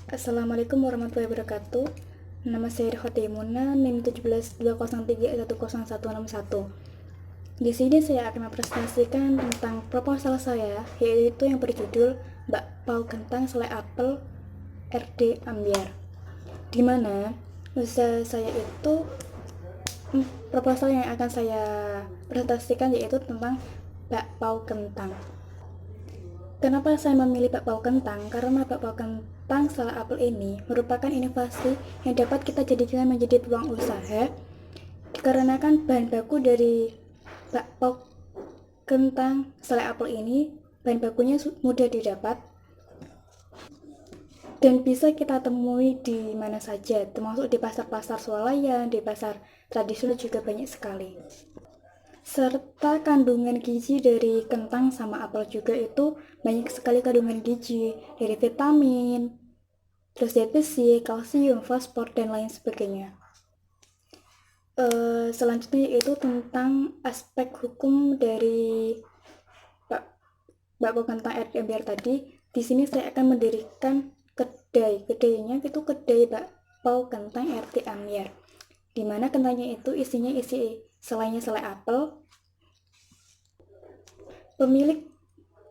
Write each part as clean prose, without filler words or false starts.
Assalamualaikum warahmatullahi wabarakatuh. Nama saya Irhotimuna, NIM 17203101161. Di sini saya akan mempresentasikan tentang proposal saya, yaitu yang berjudul Bakpao Kentang Selai Apel RD Ambyar. Di mana usaha saya itu proposal yang akan saya presentasikan yaitu tentang bakpao kentang. Kenapa saya memilih bakpao kentang? Karena bakpao kentang selai apel ini merupakan inovasi yang dapat kita jadikan menjadi peluang usaha dikarenakan bahan baku dari bakpao kentang selai apel ini bahan bakunya mudah didapat dan bisa kita temui di mana saja, termasuk di pasar-pasar swalayan, di pasar tradisional juga banyak sekali. Serta kandungan gizi dari kentang sama apel juga itu banyak sekali kandungan gizi dari vitamin, terus zat besi, kalsium, fosfor, dan lain sebagainya. Selanjutnya yaitu tentang aspek hukum dari bakpao kentang RD Ambyar tadi. Di sini saya akan mendirikan kedainya itu kedai bakpao kentang RD Ambyar, dimana kentangnya itu isinya isi selainya selai apel.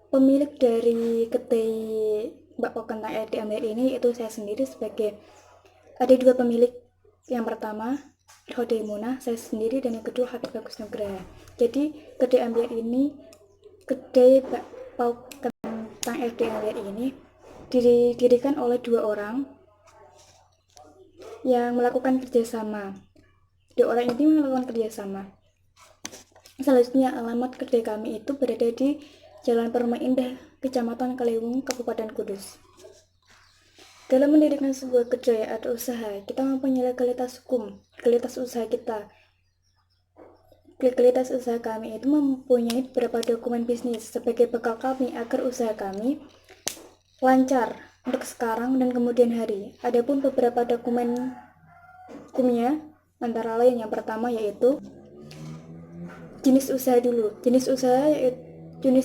Pemilik dari kedai bakpao kentang RD Ambyar ini yaitu saya sendiri sebagai ada dua pemilik. Yang pertama Irhotimuna, saya sendiri, dan yang kedua Habib Bagus Nugraha. Jadi kedai Ambyar ini, kedai bakpao kentang RD Ambyar ini didirikan oleh dua orang yang melakukan kerjasama. Dua orang ini melakukan kerjasama. Selanjutnya, alamat kedai kami itu berada di Jalan Permai Indah, Kecamatan Kaliwung, Kabupaten Kudus. Dalam mendirikan sebuah kedai atau usaha, kita mempunyai legalitas hukum. Legalitas usaha kami itu mempunyai beberapa dokumen bisnis sebagai bekal kami agar usaha kami lancar untuk sekarang dan kemudian hari. Adapun beberapa dokumen hukumnya, antara lain yang pertama yaitu jenis usaha dulu. Jenis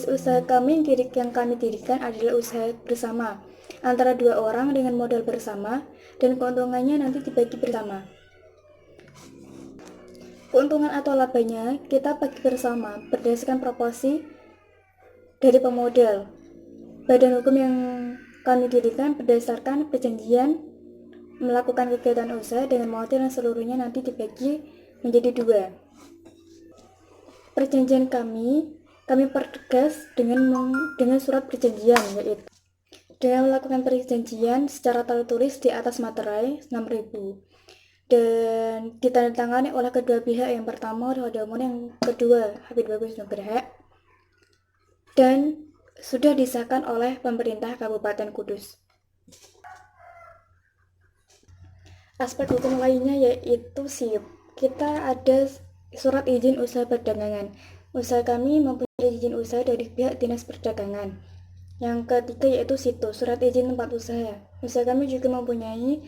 usaha kami yang kami dirikan adalah usaha bersama antara dua orang dengan modal bersama, dan keuntungannya nanti dibagi bersama. Keuntungan atau labanya kita bagi bersama berdasarkan proporsi dari pemodal. Badan hukum yang kami dirikan berdasarkan perjanjian melakukan kegiatan usaha dengan modal yang seluruhnya nanti dibagi menjadi dua. Perjanjian kami pertegas dengan surat perjanjian, yaitu dengan melakukan perjanjian secara tertulis di atas materai 6.000 dan ditandatangani oleh kedua pihak, yang pertama Irhotimuna, yang kedua Habib Bagus Nugraha, dan sudah disahkan oleh pemerintah Kabupaten Kudus. Aspek hukum lainnya yaitu SIUP. Kita ada surat izin usaha perdagangan. Usaha kami mempunyai izin usaha dari pihak Dinas Perdagangan. Yang ketiga yaitu SITO, surat izin tempat usaha. Usaha kami juga mempunyai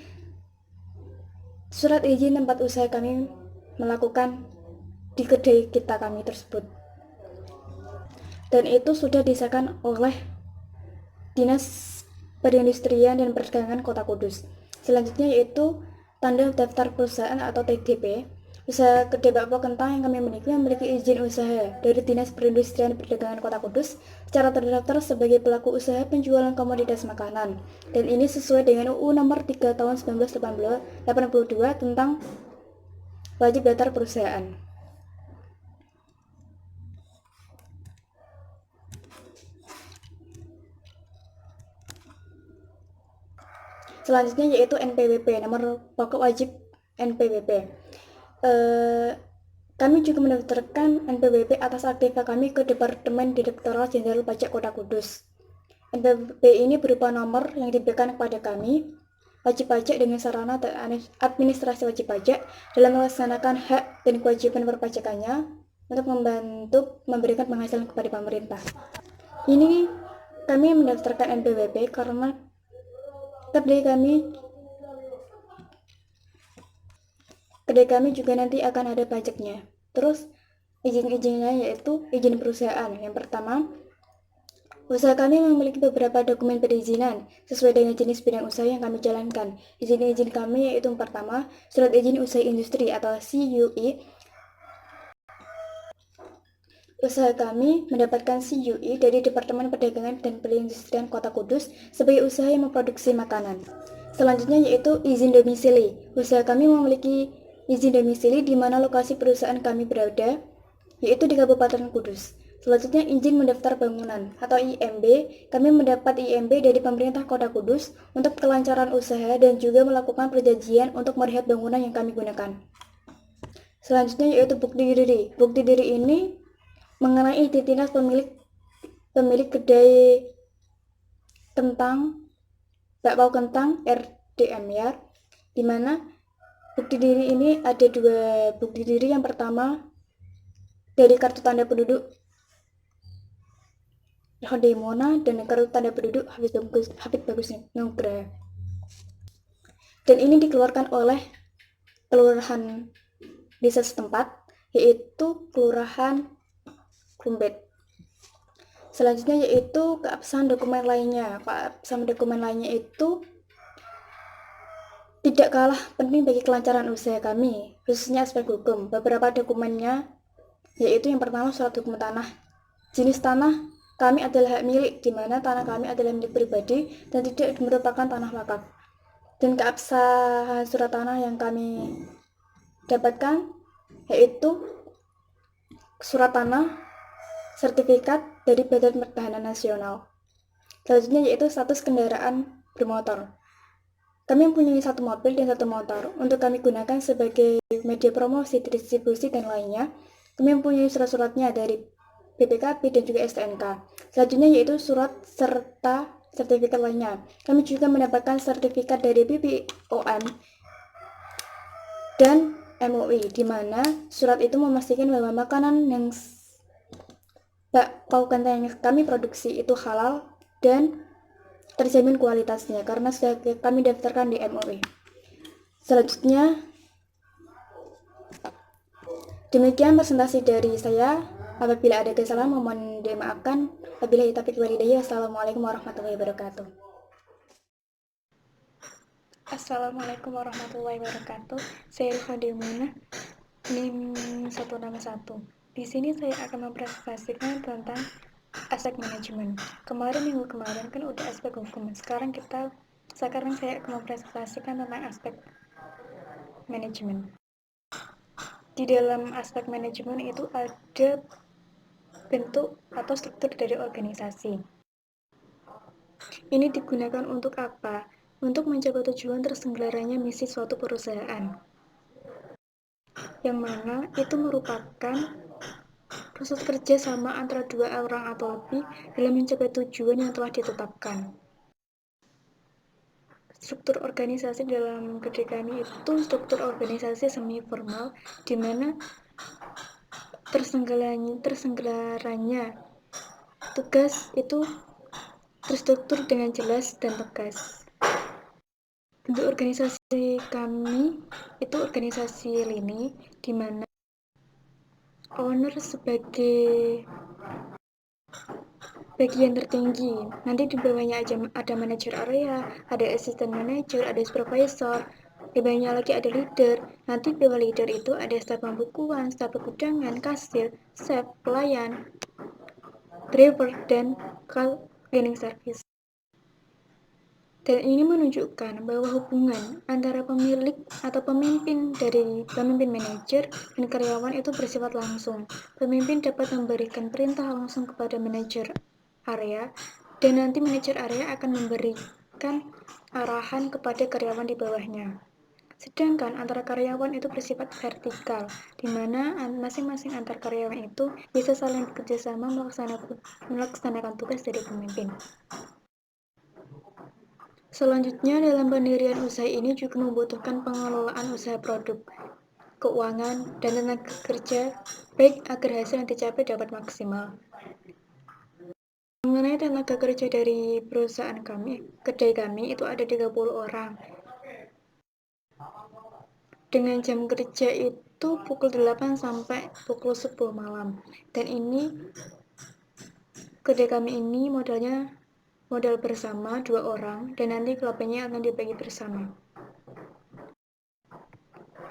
surat izin tempat usaha kami melakukan di kedai kami tersebut. Dan itu sudah disahkan oleh Dinas Perindustrian dan Perdagangan Kota Kudus. Selanjutnya yaitu tanda daftar perusahaan atau TDP. Usaha kedai bakpao kentang yang kami memiliki izin usaha dari Dinas Perindustrian dan Perdagangan Kota Kudus secara terdaftar sebagai pelaku usaha penjualan komoditas makanan, dan ini sesuai dengan UU Nomor 3 Tahun 1982 tentang wajib daftar perusahaan. Selanjutnya yaitu NPWP, nomor pokok wajib NPWP. Kami juga mendaftarkan NPWP atas aktiva kami ke Departemen Direktorat Jenderal Pajak Kota Kudus. NPWP ini berupa nomor yang diberikan kepada kami wajib pajak dengan sarana administrasi wajib pajak dalam melaksanakan hak dan kewajiban perpajakannya untuk membantu memberikan penghasilan kepada pemerintah. Ini kami mendaftarkan NPWP karena kedai kami juga nanti akan ada pajaknya. Terus izin-izinnya yaitu izin perusahaan. Yang pertama, Usaha kami memiliki beberapa dokumen perizinan sesuai dengan jenis bidang usaha yang kami jalankan. Izin-izin kami yaitu pertama, Surat Izin Usaha Industri atau CUI. Usaha kami mendapatkan CUI dari Departemen Perdagangan dan Perindustrian Kota Kudus sebagai usaha yang memproduksi makanan. Selanjutnya yaitu izin domisili. Usaha kami memiliki izin domisili di mana lokasi perusahaan kami berada, yaitu di Kabupaten Kudus. Selanjutnya izin mendaftar bangunan atau IMB. Kami mendapat IMB dari pemerintah Kota Kudus untuk kelancaran usaha dan juga melakukan perjanjian untuk merehab bangunan yang kami gunakan. Selanjutnya yaitu bukti diri. Bukti diri ini mengenai identitas pemilik kedai bakpao kentang RDM ya, di mana bukti diri ini ada dua bukti diri. Yang pertama dari kartu tanda penduduk Hodemona dan kartu tanda penduduk Habib Bagus Nugraha. Dan ini dikeluarkan oleh kelurahan desa setempat, yaitu Kelurahan Klumbet. Selanjutnya yaitu keabsahan dokumen lainnya. Keabsahan dokumen lainnya itu tidak kalah penting bagi kelancaran usaha kami, khususnya aspek hukum. Beberapa dokumennya yaitu yang pertama surat hukum tanah. Jenis tanah kami adalah hak milik, di mana tanah kami adalah milik pribadi dan tidak merupakan tanah wakaf. Dan keabsahan surat tanah yang kami dapatkan yaitu surat tanah sertifikat dari Badan Pertahanan Nasional. Selanjutnya yaitu status kendaraan bermotor. Kami mempunyai satu mobil dan satu motor untuk kami gunakan sebagai media promosi, distribusi, dan lainnya. Kami mempunyai surat-suratnya dari BPKB dan juga STNK. Selanjutnya yaitu surat serta sertifikat lainnya. Kami juga mendapatkan sertifikat dari BPOM dan MUI, di mana surat itu memastikan bahwa makanan yang bakpao kentang yang kami produksi itu halal dan terjamin kualitasnya karena sudah kami daftarkan di MUI. Selanjutnya, demikian presentasi dari saya. Apabila ada kesalahan mohon dimaafkan. Wabillahi taufiq wal hidayah. Assalamualaikum warahmatullahi wabarakatuh. Assalamualaikum warahmatullahi wabarakatuh. Saya Rifah Demuna, NIM 161. Di sini saya akan mempresentasikan tentang aspek manajemen. Minggu kemarin kan udah aspek hukum. Sekarang saya akan mempresentasikan tentang aspek manajemen. Di dalam aspek manajemen itu ada bentuk atau struktur dari organisasi. Ini digunakan untuk apa? Untuk mencapai tujuan terselenggaranya misi suatu perusahaan, yang mana itu merupakan proses kerja sama antara dua orang atau lebih dalam mencapai tujuan yang telah ditetapkan. Struktur organisasi dalam kedai kami itu struktur organisasi semi formal, di mana terselenggaranya tugas itu terstruktur dengan jelas dan tegas. Bentuk organisasi kami itu organisasi lini, di mana owner sebagai bagian tertinggi. Nanti di bawahnya ada manajer area, ada assistant manager, ada supervisor. Di bawahnya lagi ada leader. Nanti di bawah leader itu ada staf pembukuan, staf pegudangan, kasir, chef, pelayan, driver, dan cleaning service. Dan ini menunjukkan bahwa hubungan antara pemilik atau pemimpin manajer dan karyawan itu bersifat langsung. Pemimpin dapat memberikan perintah langsung kepada manajer area, dan nanti manajer area akan memberikan arahan kepada karyawan di bawahnya. Sedangkan antar karyawan itu bersifat vertikal, di mana masing-masing antar karyawan itu bisa saling bekerjasama melaksanakan tugas dari pemimpin. Selanjutnya, dalam pendirian usaha ini juga membutuhkan pengelolaan usaha produk, keuangan, dan tenaga kerja, baik agar hasil yang dicapai dapat maksimal. Mengenai tenaga kerja dari perusahaan kedai kami itu ada 30 orang. Dengan jam kerja itu pukul 8 sampai pukul 10 malam. Dan ini kedai kami ini modal bersama 2 orang, dan nanti kelapanya akan dibagi bersama.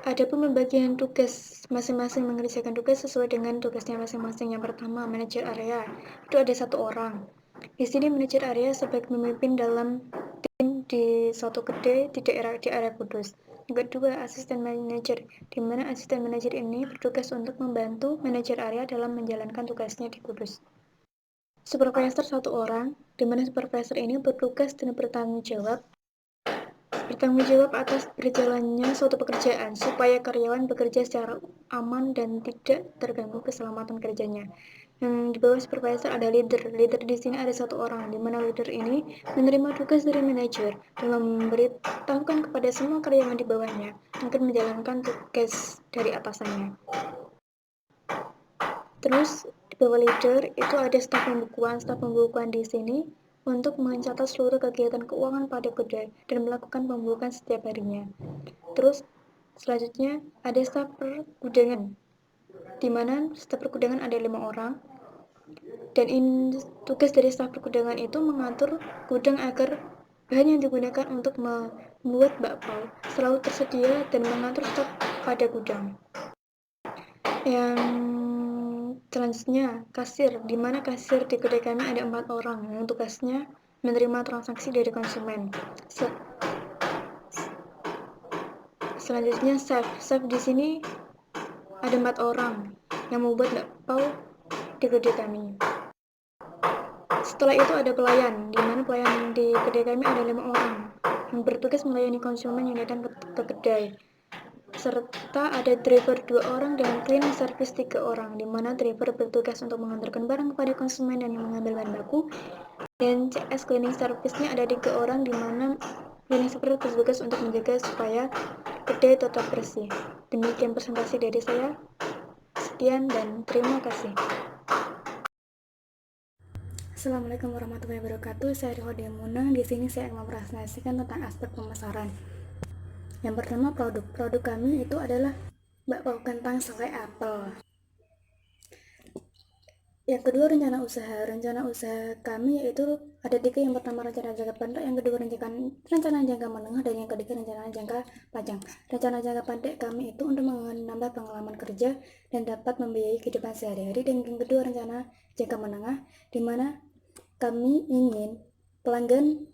Adapun pembagian tugas, masing-masing mengerjakan tugas sesuai dengan tugasnya masing-masing. Yang pertama, manajer area. Itu ada 1 orang. Di sini manajer area sebagai pemimpin dalam tim di suatu kedai di area Kudus. Yang kedua, asisten manajer, di mana asisten manajer ini bertugas untuk membantu manajer area dalam menjalankan tugasnya di Kudus. Supervisor 1 orang, di mana supervisor ini bertugas dan bertanggung jawab atas berjalannya suatu pekerjaan supaya karyawan bekerja secara aman dan tidak terganggu keselamatan kerjanya. Yang di bawah supervisor ada leader. Leader di sini ada 1 orang, di mana leader ini menerima tugas dari manajer dan memberitahukan kepada semua karyawan di bawahnya agar menjalankan tugas dari atasannya. Terus di bawah leader itu ada staf pembukuan. Staf pembukuan di sini untuk mencatat seluruh kegiatan keuangan pada kedai dan melakukan pembukuan setiap harinya. Terus selanjutnya ada staf pergudangan, di mana staf pergudangan ada 5 orang, dan tugas dari staf pergudangan itu mengatur gudang agar bahan yang digunakan untuk membuat bakpao selalu tersedia dan mengatur stok pada gudang. Yang selanjutnya kasir, di mana kasir di kedai kami ada 4 orang yang tugasnya menerima transaksi dari konsumen. Selanjutnya chef di sini ada 4 orang yang membuat bakpao di kedai kami. Setelah itu ada pelayan, di mana pelayan di kedai kami ada 5 orang yang bertugas melayani konsumen yang datang ke kedai. Serta ada driver 2 orang dan cleaning service 3 orang, di mana driver bertugas untuk mengantarkan barang kepada konsumen dan mengambil bahan baku, dan CS cleaning service-nya ada 3 orang, di mana cleaning service bertugas untuk menjaga supaya kedai tetap bersih. Demikian presentasi dari saya. Sekian dan terima kasih. Assalamualaikum warahmatullahi wabarakatuh. Saya Rihodi Munang. Di sini saya akan mempresentasikan tentang aspek pemasaran. Yang pertama, produk kami itu adalah bakpao kentang selai apel. Yang kedua, rencana usaha kami yaitu ada 3. Yang pertama, rencana jangka pendek, yang kedua rencana jangka menengah, dan yang ketiga rencana jangka panjang. Rencana jangka pendek kami itu untuk menambah pengalaman kerja dan dapat membiayai kehidupan sehari-hari. Dan yang kedua, rencana jangka menengah, di mana kami ingin pelanggan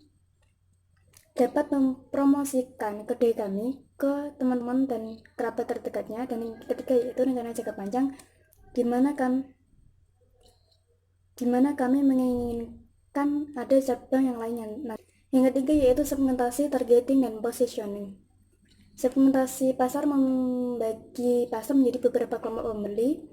dapat mempromosikan kedai kami ke teman-teman dan kerabat terdekatnya. Dan yang ketiga yaitu rencana jangka panjang, di mana kami menginginkan ada cabang yang lainnya. Yang ketiga yaitu segmentasi, targeting, dan positioning. Segmentasi pasar membagi pasar menjadi beberapa kelompok pembeli,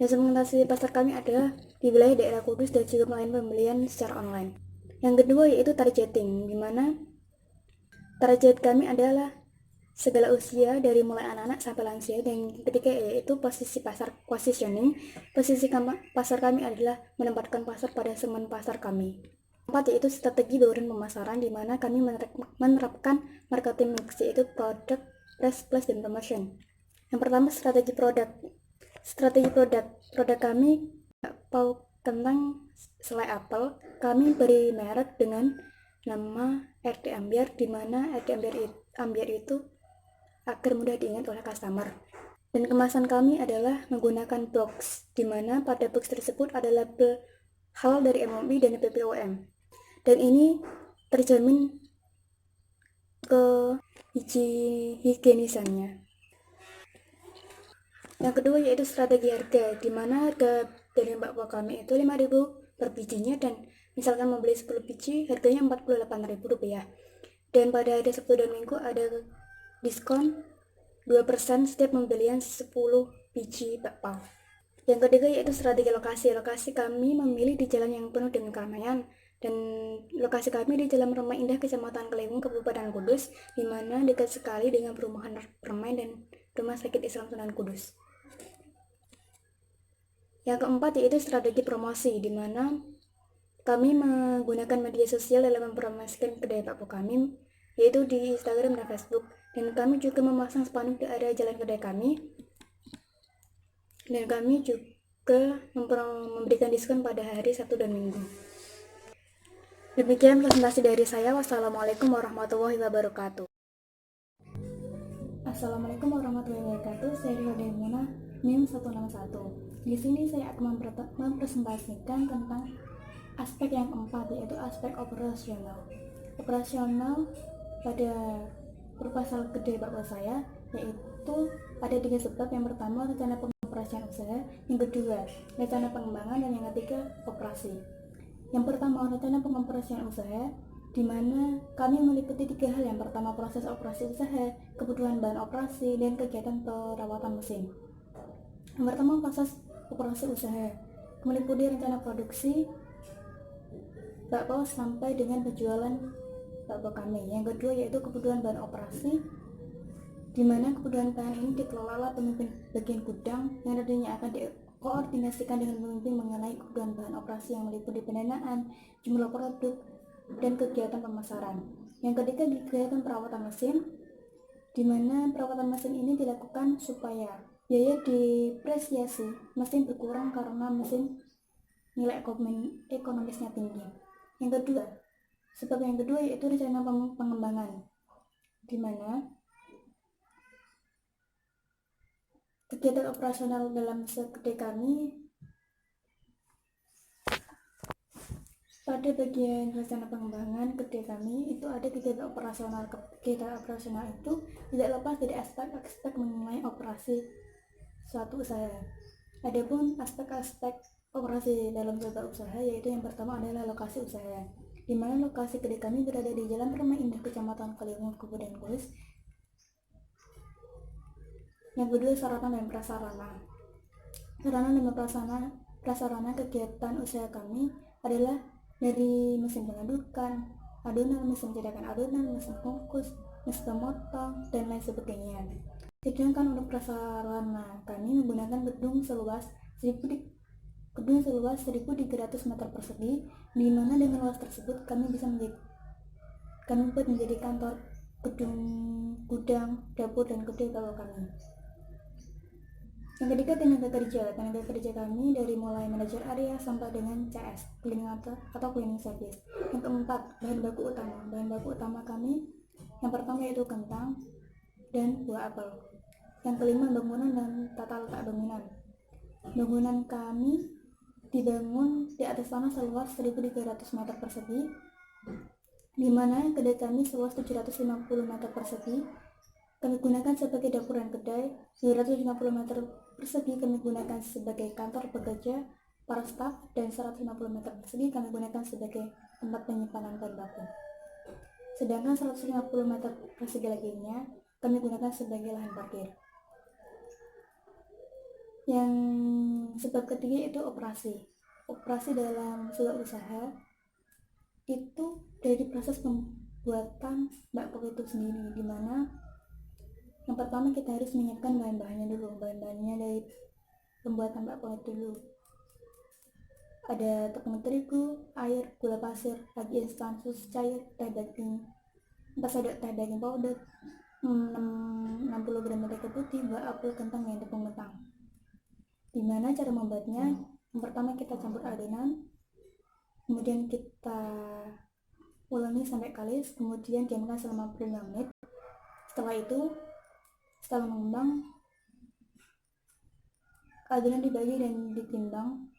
dan segmentasi pasar kami adalah di wilayah daerah Kudus dan juga melayani pembelian secara online. Yang kedua yaitu targeting, di mana target kami adalah segala usia dari mulai anak-anak sampai lansia. Dan yang ketiga yaitu posisi pasar, positioning. Posisi pasar kami adalah menempatkan pasar pada segmen pasar kami. Keempat yaitu strategi bauran pemasaran, di mana kami menerapkan marketing mix, yaitu product, price plus, dan promotion. Yang pertama, strategi produk kami bakpao kentang selai apel. Kami beri merek dengan nama RD Ambiar, di mana RD Ambiar itu agar mudah diingat oleh customer. Dan kemasan kami adalah menggunakan box, di mana pada box tersebut ada label halal dari MUI dan BPOM. Dan ini terjamin ke higienisannya. Yang kedua yaitu strategi harga, di mana harga dari bakpao kami itu 5.000 per bijinya, dan misalkan membeli 10 biji harganya Rp48.000. Dan pada hari Sabtu dan Minggu ada diskon 2% setiap pembelian 10 biji bakpao. Yang ketiga yaitu strategi lokasi. Lokasi kami memilih di jalan yang penuh dengan keramaian, dan lokasi kami di Jalan Rumah Indah, Kecamatan Kelewung, Kabupaten Kudus, di mana dekat sekali dengan perumahan permain dan Rumah Sakit Islam Sunan Kudus. Yang keempat yaitu strategi promosi, di mana kami menggunakan media sosial dalam mempromosikan kedai bakpao kami, yaitu di Instagram dan Facebook. Dan kami juga memasang spanduk di area jalan kedai kami. Dan kami juga ke memberikan diskon pada hari Sabtu dan Minggu. Demikian presentasi dari saya. Wassalamualaikum warahmatullahi wabarakatuh. Assalamualaikum warahmatullahi wabarakatuh. Saya Ria Demuna, NIM 161. Di sini saya akan mempresentasikan tentang aspek yang keempat, yaitu aspek operasional. Operasional pada proposal gede Bapak saya, yaitu ada 3 sebab. Yang pertama, rencana pengoperasian usaha. Yang kedua, rencana pengembangan. Dan yang ketiga, operasi. Yang pertama, rencana pengoperasian usaha, di mana kami meliputi 3 hal. Yang pertama, proses operasi usaha, kebutuhan bahan operasi, dan kegiatan perawatan mesin. Yang pertama, proses operasi usaha meliputi rencana produksi bakpao sampai dengan penjualan bakpao kami. Yang kedua yaitu kebutuhan bahan operasi, di mana kebutuhan bahan ini dikelola oleh pemimpin bagian gudang yang nantinya akan dikoordinasikan dengan pemimpin mengenai kebutuhan bahan operasi yang meliputi pendanaan, jumlah produk, dan kegiatan pemasaran. Yang ketiga, kegiatan perawatan mesin, di mana perawatan mesin ini dilakukan supaya biaya depresiasi mesin berkurang karena mesin nilai ekonomisnya tinggi. Sebab yang kedua yaitu rencana pengembangan, di mana kegiatan operasional dalam kedai kami pada bagian rencana pengembangan kedai kami itu ada kegiatan operasional. Kegiatan operasional itu tidak lepas dari aspek-aspek mengenai operasi suatu usaha. Adapun aspek-aspek operasi dalam suatu usaha yaitu yang pertama adalah lokasi usaha, di mana lokasi kedai kami berada di Jalan Permai Indah, Kecamatan Kaliwung, Kabupaten Kulis. Yang kedua, sarana dan prasarana. Sarana dan prasarana kegiatan usaha kami adalah dari mesin pengadukan, adonan, mesin cetakan adonan, mesin bungkus, mesin pemotong, dan lain sebagainya. Sedangkan untuk prasarana kami menggunakan gedung seluas 1.300 meter persegi, di mana dengan luas tersebut kami buat menjadi kantor, gedung, gudang, dapur, dan kedai bakpao kami. Yang ketiga, tenaga kerja kami dari mulai manajer area sampai dengan CS, cleaning atau cleaning service. Yang keempat, bahan baku utama kami yang pertama yaitu kentang dan buah apel. Yang kelima, bangunan dan tata letak bangunan. Bangunan kami dibangun di atas tanah seluas 1.300 meter persegi, di mana kedai kami seluas 750 meter persegi kami gunakan sebagai dapur dan kedai. 250 meter persegi kami gunakan sebagai kantor pekerja para staf, dan 150 meter persegi kami gunakan sebagai tempat penyimpanan bahan baku. Sedangkan 150 meter persegi lainnya kami gunakan sebagai lahan parkir. Yang sebab ketiga itu operasi. Operasi dalam sebuah usaha itu dari proses pembuatan bakpao itu sendiri, di mana yang pertama kita harus menyiapkan bahan-bahannya dulu. Bahan-bahannya dari pembuatan bakpao dulu ada tepung terigu, air, gula pasir, ragi instan, susu cair, teh baking, 4 sendok teh baking powder, 60 gram mentega putih, buah apel, kentang, dan tepung mentah. Dimana cara membuatnya, yang pertama kita campur adonan, kemudian kita ulangi sampai kalis, kemudian diamkan selama 5 menit. Setelah itu, setelah mengembang, adonan dibagi dan ditimbang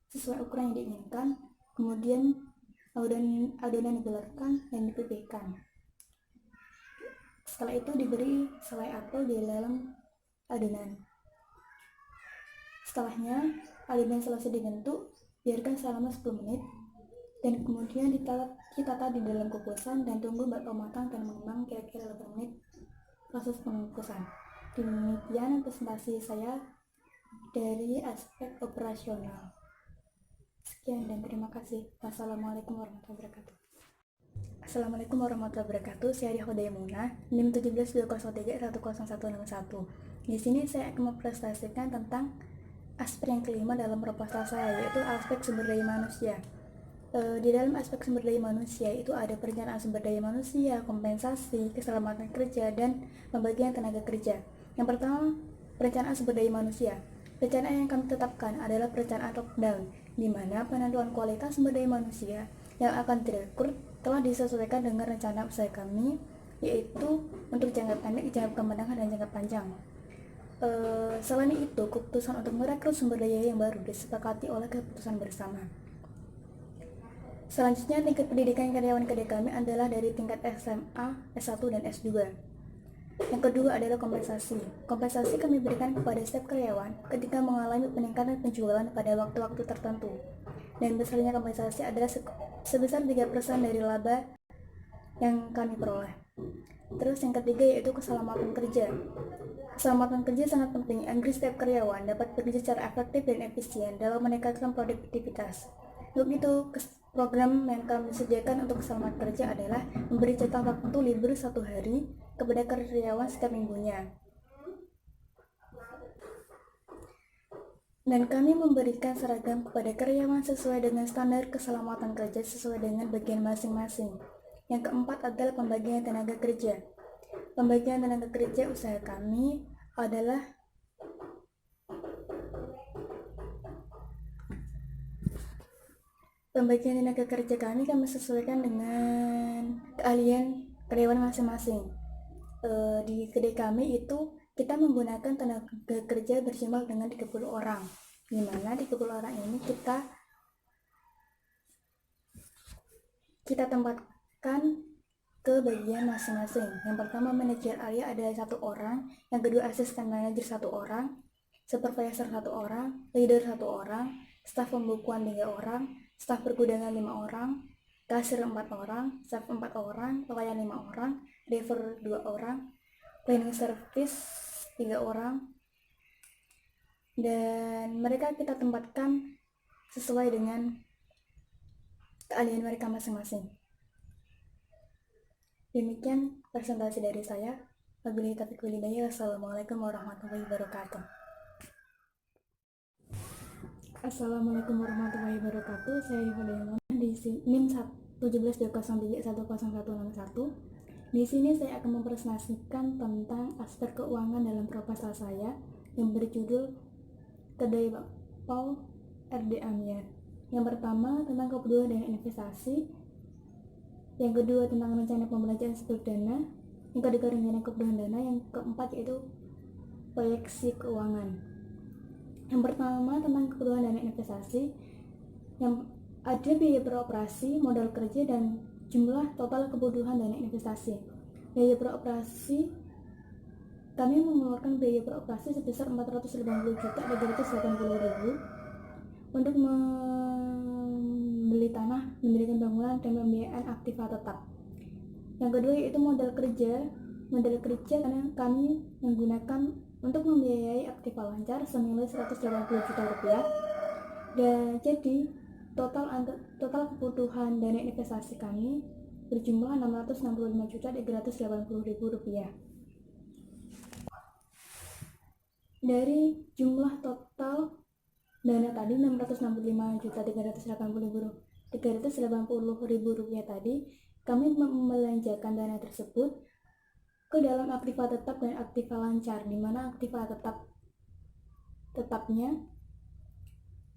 sesuai ukuran yang diinginkan, kemudian adonan dibulatkan dan dipipihkan. Setelah itu diberi selai apel di dalam adonan. Setelahnya, adonan selesai dibentuk, biarkan selama 10 menit, dan kemudian ditata di dalam kukusan dan tunggu bakpao matang dan mengembang kira-kira 8 menit proses pengukusan. Demikian presentasi saya dari aspek operasional. Sekian dan terima kasih. Wassalamualaikum warahmatullahi wabarakatuh. Assalamualaikum warahmatullahi wabarakatuh. Saya Ria Demuna, NIM 17203101161. Di sini saya akan mempresentasikan tentang aspek yang kelima dalam proposal saya, yaitu aspek sumber daya manusia. Di dalam aspek sumber daya manusia itu ada perencanaan sumber daya manusia, kompensasi, keselamatan kerja, dan pembagian tenaga kerja. Yang pertama, perencanaan sumber daya manusia. Rencana yang kami tetapkan adalah perencanaan top-down, di mana penentuan kualitas sumber daya manusia yang akan direkrut telah disesuaikan dengan rencana usaha kami, yaitu untuk jangka pendek, jangka menengah, dan jangka panjang. Selain itu, keputusan untuk merekrut sumber daya yang baru disepakati oleh keputusan bersama. Selanjutnya, tingkat pendidikan karyawan kedai kami adalah dari tingkat SMA, S1, dan S2. Yang kedua adalah kompensasi. Kompensasi kami berikan kepada setiap karyawan ketika mengalami peningkatan penjualan pada waktu-waktu tertentu. Dan besarnya kompensasi adalah sebesar 3% dari laba yang kami peroleh. Terus yang ketiga yaitu keselamatan kerja. Keselamatan kerja sangat penting agar setiap karyawan dapat bekerja secara efektif dan efisien dalam meningkatkan produktivitas. Untuk itu, program yang kami sediakan untuk keselamatan kerja adalah memberi jatah waktu libur 1 hari kepada karyawan setiap minggunya. Dan kami memberikan seragam kepada karyawan sesuai dengan standar keselamatan kerja sesuai dengan bagian masing-masing. Yang keempat adalah pembagian tenaga kerja. Pembagian tenaga kerja usaha kami adalah kami sesuaikan dengan keahlian karyawan masing-masing. Di kedai kami itu kita menggunakan tenaga kerja berjumlah dengan 30 orang, di mana 30 orang ini kita tempatkan ke bagian masing-masing. Yang pertama, manajer area ada 1 orang, yang kedua asisten manajer 1 orang, supervisor 1 orang, leader 1 orang, staf pembukuan 3 orang, staf pergudangan 5 orang, kasir 4 orang, staff 4 orang, pelayan 5 orang, driver 2 orang, cleaning service 3 orang, dan mereka kita tempatkan sesuai dengan keahlian mereka masing-masing. Demikian presentasi dari saya. Wabillahi taufiq wal hidayah. Wassalamualaikum warahmatullahi wabarakatuh. Assalamualaikum warahmatullahi wabarakatuh. Saya Rifana di NIM 17203103101. Di sini saya akan mempresentasikan tentang aspek keuangan dalam proposal saya yang berjudul Kedai Bakpao RD Ambyar. Yang pertama tentang kebutuhan dan investasi, yang kedua tentang rencana pembelanjaan sumber dana, yang ketiga rencana kebutuhan dana, yang keempat yaitu proyeksi keuangan. Yang pertama tentang kebutuhan dana investasi, yang ada biaya beroperasi, modal kerja, dan jumlah total kebutuhan dana investasi. Biaya beroperasi, kami mengeluarkan biaya beroperasi sebesar 480.380.000 untuk membeli tanah, mendirikan bangunan, dan pembiayaan aktiva tetap. Yang kedua yaitu modal kerja. Modal kerja karena kami menggunakan untuk membiayai aktiva lancar senilai 180 juta rupiah. Dan jadi total kebutuhan dana investasi kami berjumlah 665.380.000 rupiah. Dari jumlah total dana tadi 665.380.000 rupiah tadi, kami membelanjakan dana tersebut ke dalam aktiva tetap dan aktiva lancar, di mana aktiva tetapnya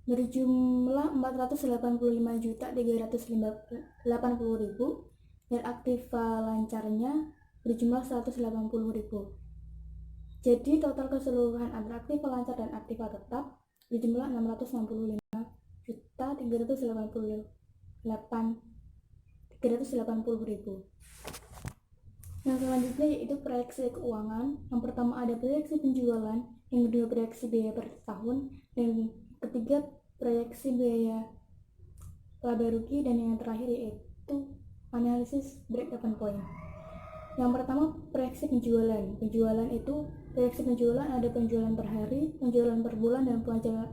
berjumlah 485.380.000 dan aktiva lancarnya berjumlah 180.000. Jadi total keseluruhan antara aktiva lancar dan aktiva tetap berjumlah 665.380.000. Yang selanjutnya yaitu proyeksi keuangan. Yang pertama ada proyeksi penjualan, yang kedua proyeksi biaya per tahun, dan ketiga proyeksi biaya laba rugi, dan yang terakhir yaitu analisis break-even point. Yang pertama proyeksi penjualan. Proyeksi penjualan ada penjualan per hari, penjualan per bulan, dan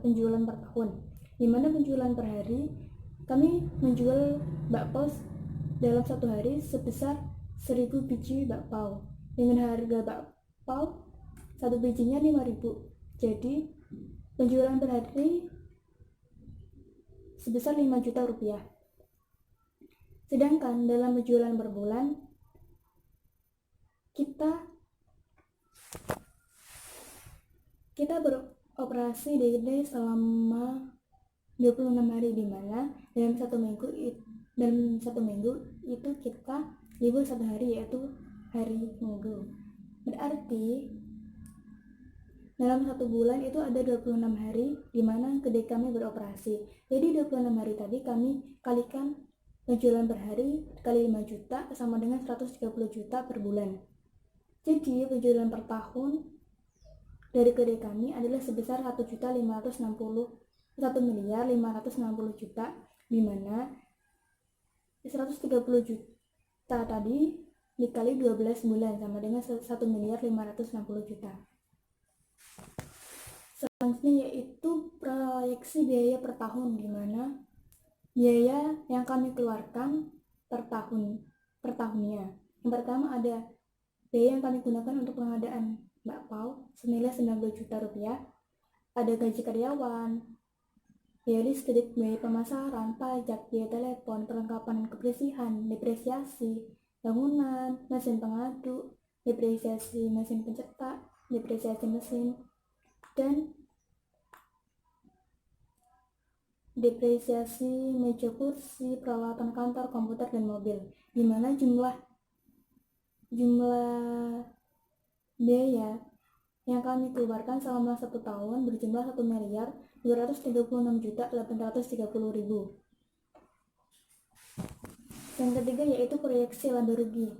penjualan per tahun. Di mana penjualan per hari, kami menjual bakpao dalam 1 hari sebesar 1000 biji bakpao dengan harga bakpao 1 bijinya 5.000. Jadi penjualan per hari sebesar 5 juta rupiah. Sedangkan dalam penjualan per bulan kita operasi day selama 26 hari, di mana dalam satu minggu itu kita libur satu hari, yaitu hari Minggu. Berarti dalam satu bulan itu ada 26 hari di mana kedai kami beroperasi. Jadi 26 hari tadi kami kalikan penjualan per hari kali 5 juta sama dengan 130 juta per bulan. Jadi penjualan per tahun dari kedai kami adalah sebesar 1.560 juta, di mana 130 juta tadi dikali 12 bulan sama dengan 1.560 juta. Selanjutnya yaitu proyeksi biaya per tahun, di mana biaya yang kami keluarkan per tahunnya. Yang pertama ada biaya yang kami gunakan untuk pengadaan bakpao senilai 90 juta rupiah. Ada gaji karyawan, biaya listrik, biaya pemasaran, pajak, biaya telepon, perlengkapan kebersihan, depresiasi bangunan, mesin pengaduk, depresiasi mesin pencetak, depresiasi mesin, dan depresiasi meja kursi, peralatan kantor, komputer, dan mobil, di mana jumlah biaya yang kami keluarkan selama 1 tahun berjumlah 1.236.830.000. Yang ketiga yaitu proyeksi laba rugi.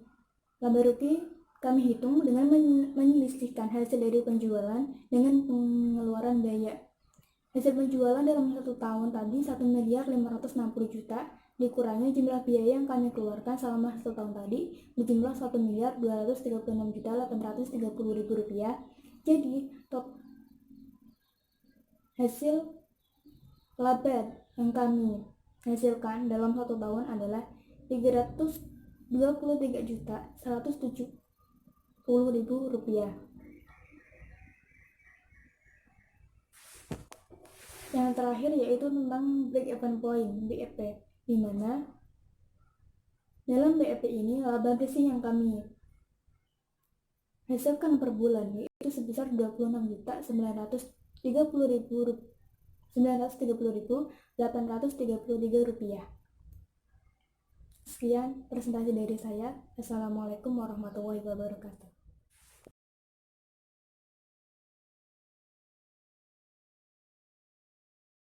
Laba rugi kami hitung dengan menyelisihkan hasil dari penjualan dengan pengeluaran biaya. Hasil penjualan dalam 1 tahun tadi 1.560 juta dikurangi jumlah biaya yang kami keluarkan selama 1 tahun tadi berjumlah 1.236.830.000 rupiah. Jadi hasil laba yang kami hasilkan dalam 1 tahun adalah 323.170.000 rupiah. Yang terakhir yaitu tentang break even point (BEP), di mana dalam BEP ini laba bersih yang kami hasilkan per bulan yaitu sebesar 26.930.833 rupiah. Sekian presentasi dari saya. Assalamualaikum warahmatullahi wabarakatuh.